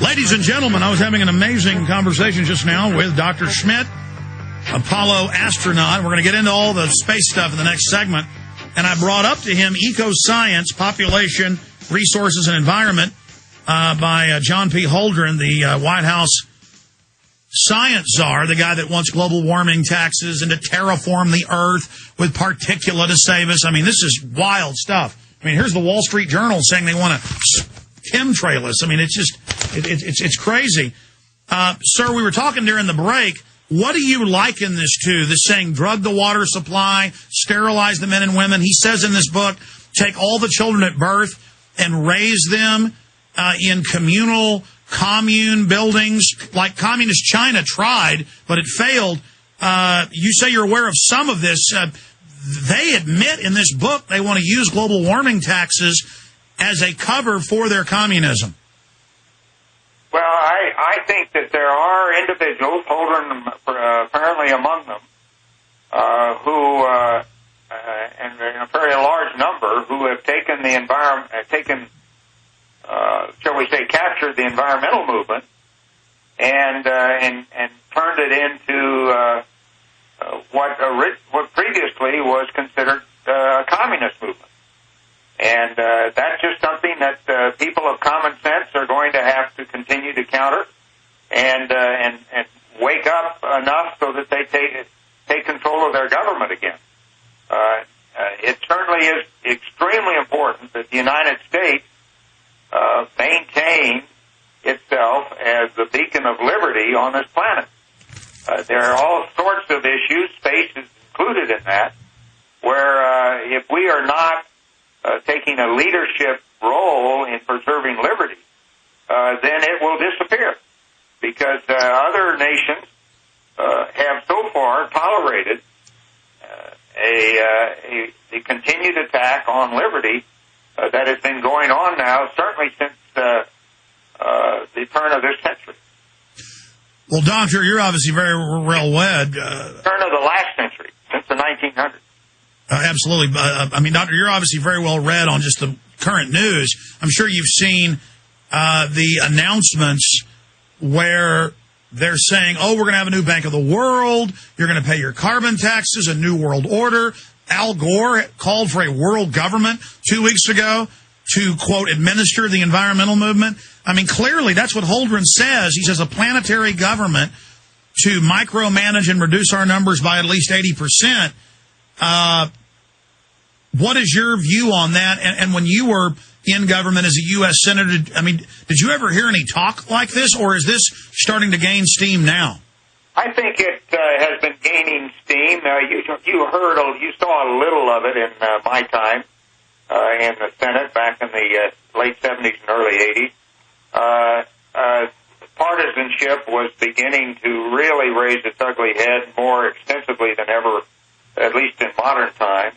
Ladies and gentlemen, I was having an amazing conversation just now with Dr. Schmitt, Apollo astronaut. We're going to get into all the space stuff in the next segment. And I brought up to him Eco-Science, Population, Resources, and Environment by John P. Holdren, the White House science czar, the guy that wants global warming taxes and to terraform the Earth with particula to save us. I mean, this is wild stuff. I mean, here's the Wall Street Journal saying they want to chemtrail us. I mean, it's just, it's crazy. Sir, we were talking during the break. What do you liken this to? This saying, drug the water supply, sterilize the men and women. He says in this book, take all the children at birth and raise them in communal commune buildings, like communist China tried, but it failed. You say you're aware of some of this. They admit in this book they want to use global warming taxes as a cover for their communism. Well, I think that there are individuals, Holdren apparently among them, who, and a very large number, who have taken the environment, shall we say, captured the environmental movement and turned it into what previously was considered a communist movement. And that's just something that people of common sense are going to have to continue to counter and wake up enough so that they take control of their government again. It certainly is extremely important that the United States maintain itself as the beacon of liberty on this planet. There are all sorts of issues, space is included in that, where if we are not taking a leadership role in preserving liberty, then it will disappear. Because other nations have so far tolerated a continued attack on liberty that has been going on now, certainly since the turn of this century. Well, Doctor, you're obviously very well-read. Turn of the last century, since the 1900s. Absolutely. I mean, Doctor, you're obviously very well-read on just the current news. I'm sure you've seen the announcements where they're saying, oh, we're going to have a new Bank of the World, you're going to pay your carbon taxes, a new world order. Al Gore called for a world government 2 weeks ago to, quote, administer the environmental movement. I mean, clearly that's what Holdren says. He says a planetary government to micromanage and reduce our numbers by at least 80%. What is your view on that? And when you were in government as a U.S. Senator, I mean, did you ever hear any talk like this, or is this starting to gain steam now? I think it has been gaining steam. You saw a little of it in my time in the Senate back in the late 70s and early 80s. Partisanship was beginning to really raise its ugly head more extensively than ever, at least in modern times.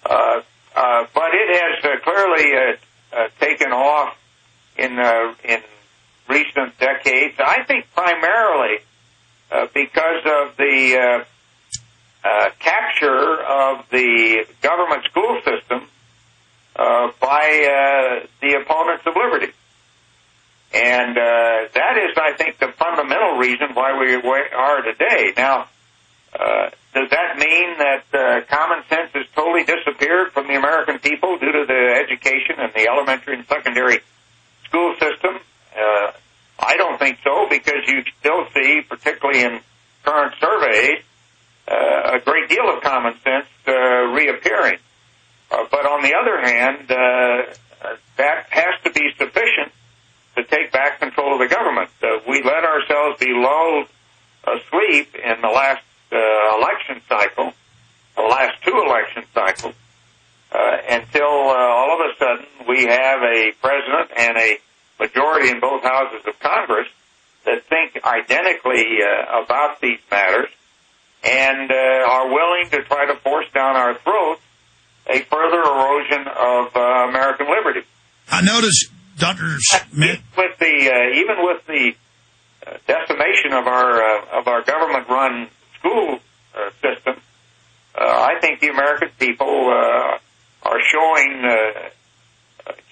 But it has clearly taken off in recent decades. I think primarily because of the capture of the government school system by the opponents of liberty. And that is, I think, the fundamental reason why we are today. Now, does that mean that common sense has totally disappeared from the American people due to the education and the elementary and secondary school system? I don't think so, because you still see, particularly in current surveys, a great deal of common sense reappearing. But on the other hand, that has to be sufficient to take back control of the government. We let ourselves be lulled asleep in the last election cycle, the last two election cycles, until all of a sudden we have a president and a majority in both houses of Congress that think identically about these matters and are willing to try to force down our throats a further erosion of American liberty. I noticed, Dr. Schmitt, even with the decimation of our government-run school system, I think the American people are showing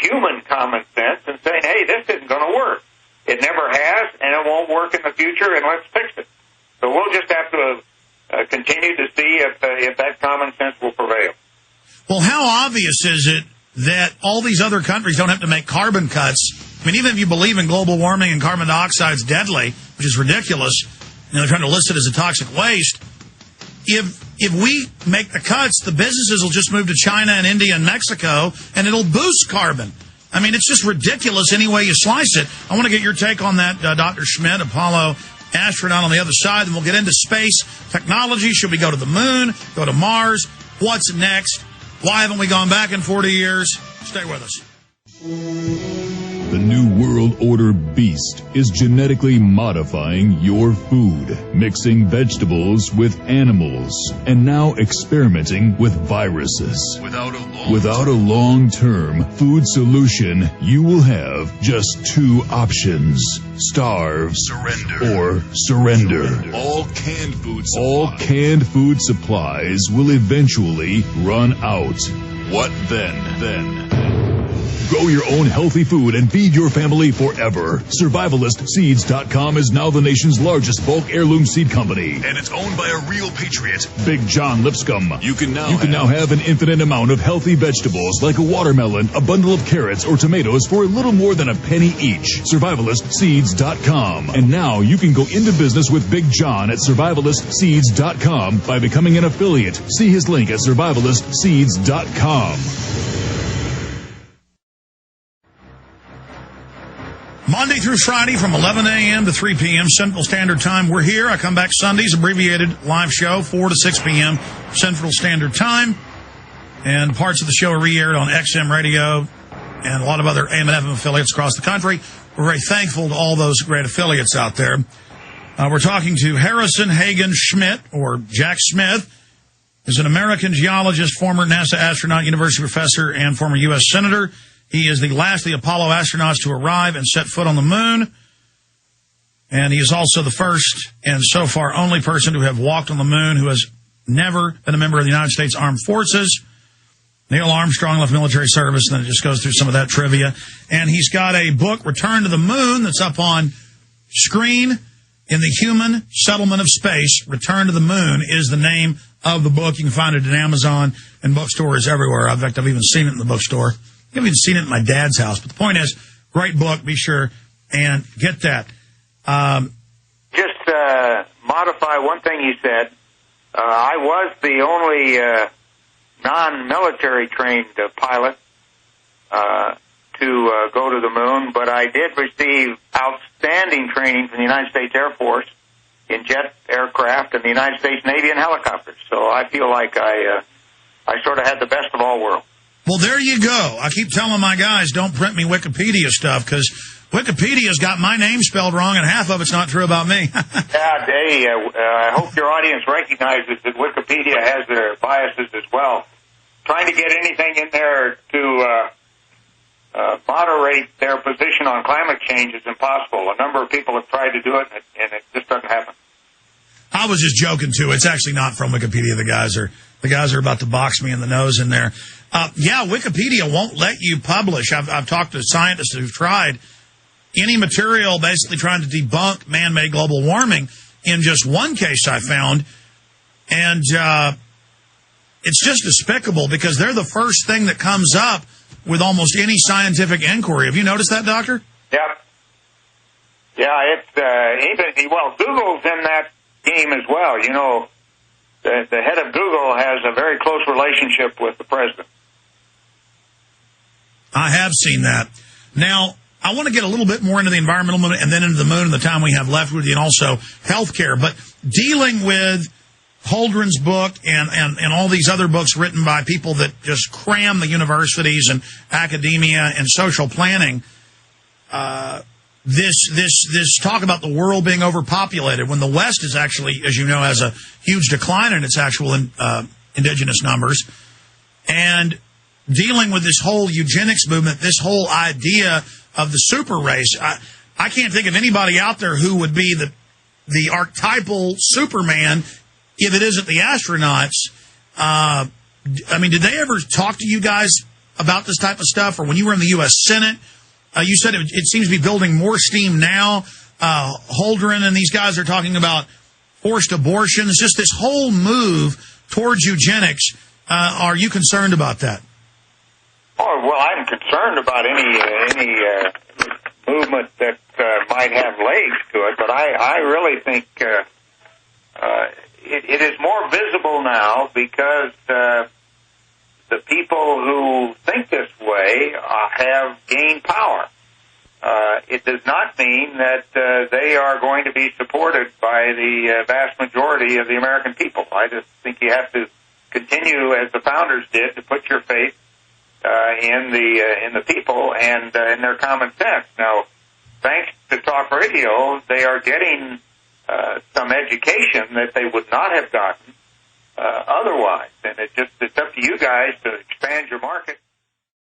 human common sense and saying, hey, this isn't going to work. It never has, and it won't work in the future, and let's fix it. So we'll just have to continue to see if that common sense will prevail. Well, how obvious is it that all these other countries don't have to make carbon cuts? I mean, even if you believe in global warming and carbon dioxide is deadly, which is ridiculous, they're trying to list it as a toxic waste. If we make the cuts, the businesses will just move to China and India and Mexico, and it'll boost carbon. I mean, it's just ridiculous any way you slice it. I want to get your take on that, Dr. Schmitt, Apollo astronaut on the other side, and we'll get into space technology. Should we go to the moon, go to Mars? What's next? Why haven't we gone back in 40 years? Stay with us. The New World Order beast is genetically modifying your food, mixing vegetables with animals, and now experimenting with viruses. Without a long-term food solution, you will have just two options: starve, or surrender. All canned food supplies will eventually run out. What then? Grow your own healthy food and feed your family forever. SurvivalistSeeds.com is now the nation's largest bulk heirloom seed company. And it's owned by a real patriot, Big John Lipscomb. You can now have an infinite amount of healthy vegetables like a watermelon, a bundle of carrots, or tomatoes for a little more than a penny each. SurvivalistSeeds.com. And now you can go into business with Big John at SurvivalistSeeds.com by becoming an affiliate. See his link at SurvivalistSeeds.com. Monday through Friday from 11 a.m. to 3 p.m. Central Standard Time. We're here. I come back Sundays, abbreviated live show, 4 to 6 p.m. Central Standard Time. And parts of the show are re-aired on XM Radio and a lot of other AM and FM affiliates across the country. We're very thankful to all those great affiliates out there. We're talking to Harrison Schmitt, or Jack Smith. He's an American geologist, former NASA astronaut, university professor, and former U.S. senator. He is the last of the Apollo astronauts to arrive and set foot on the moon. And he is also the first and so far only person to have walked on the moon who has never been a member of the United States Armed Forces. Neil Armstrong left military service, and then it just goes through some of that trivia. And he's got a book, Return to the Moon, that's up on screen. In the Human Settlement of Space, Return to the Moon is the name of the book. You can find it at Amazon and bookstores everywhere. In fact, I've even seen it in the bookstore. I haven't even seen it at my dad's house. But the point is, great book. Be sure and get that. Just modify one thing you said. I was the only non-military trained pilot to go to the moon, but I did receive outstanding training from the United States Air Force in jet aircraft and the United States Navy in helicopters. So I feel like I sort of had the best of all worlds. Well, there you go. I keep telling my guys, don't print me Wikipedia stuff, because Wikipedia's got my name spelled wrong, and half of it's not true about me. Yeah, Dave, I hope your audience recognizes that Wikipedia has their biases as well. Trying to get anything in there to moderate their position on climate change is impossible. A number of people have tried to do it, and it just doesn't happen. I was just joking, too. It's actually not from Wikipedia. The guys are about to box me in the nose in there. Yeah, Wikipedia won't let you publish. I've talked to scientists who've tried any material basically trying to debunk man-made global warming. In just one case I found, and it's just despicable because they're the first thing that comes up with almost any scientific inquiry. Have you noticed that, Doctor? Yep. Yeah, it's Google's in that game as well. You know, the head of Google has a very close relationship with the president. I have seen that. Now, I want to get a little bit more into the environmental movement and then into the moon in the time we have left with you, and also healthcare. But dealing with Holdren's book and all these other books written by people that just cram the universities and academia and social planning, this talk about the world being overpopulated when the West is actually, as you know, has a huge decline in its actual indigenous numbers, and dealing with this whole eugenics movement, this whole idea of the super race. I can't think of anybody out there who would be the archetypal Superman if it isn't the astronauts. I mean, did they ever talk to you guys about this type of stuff? Or when you were in the U.S. Senate, You said it seems to be building more steam now. Holdren and these guys are talking about forced abortions, just this whole move towards eugenics. Are you concerned about that? Oh, well, I'm concerned about any movement that might have legs to it, but I really think it is more visible now because the people who think this way have gained power. It does not mean that they are going to be supported by the vast majority of the American people. I just think you have to continue, as the founders did, to put your faith in the people and in their common sense. Now, thanks to talk radio, they are getting some education that they would not have gotten otherwise. And it's up to you guys to expand your market.